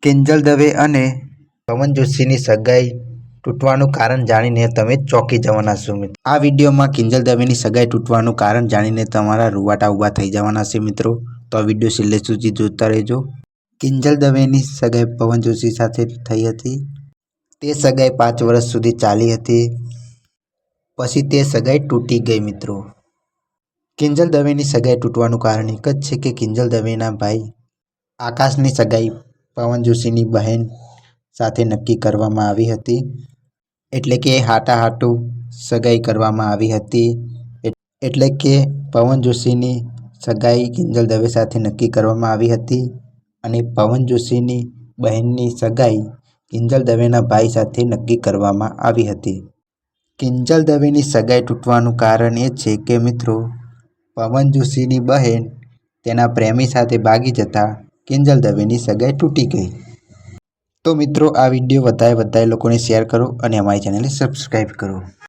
કિંજલ દવે અને પવન જોશીની સગાઈ તૂટવાનું કારણ જાણીને તમે ચોંકી જવાના છો મિત્રો. આ વિડીયોમાં કિંજલ દવેની સગાઈ તૂટવાનું કારણ જાણીને તમારા રૂવાટા ઊભા થઈ જવાના છે મિત્રો. તો આ વિડીયો છેલ્લે સુધી જોતા રહેજો. કિંજલ દવેની સગાઈ પવન જોશી સાથે થઈ હતી. તે સગાઈ 5 વર્ષ સુધી ચાલી હતી. પછી તે સગાઈ તૂટી ગઈ મિત્રો. કિંજલ દવેની સગાઈ તૂટવાનું કારણ એક જ છે કે કિંજલ દવેના ભાઈ આકાશની સગાઈ પવન જોશીની બહેન સાથે નક્કી કરવામાં આવી હતી. એટલે કે હાટાહાટું સગાઈ કરવામાં આવી હતી. એટલે કે પવન જોશીની સગાઈ કિંજલ દવે સાથે નક્કી કરવામાં આવી હતી અને પવન જોશીની બહેનની સગાઈ કિંજલ દવેના ભાઈ સાથે નક્કી કરવામાં આવી હતી. કિંજલ દવેની સગાઈ તૂટવાનું કારણ એ છે કે મિત્રો પવન જોશીની બહેન તેના પ્રેમી સાથે ભાગી જતા કિંજલ દવેની સગાઈ તૂટી ગઈ. તો મિત્રો આ વિડીયો વધારે લોકોને શેર કરો અને અમારી ચેનલને સબસ્ક્રાઈબ કરો.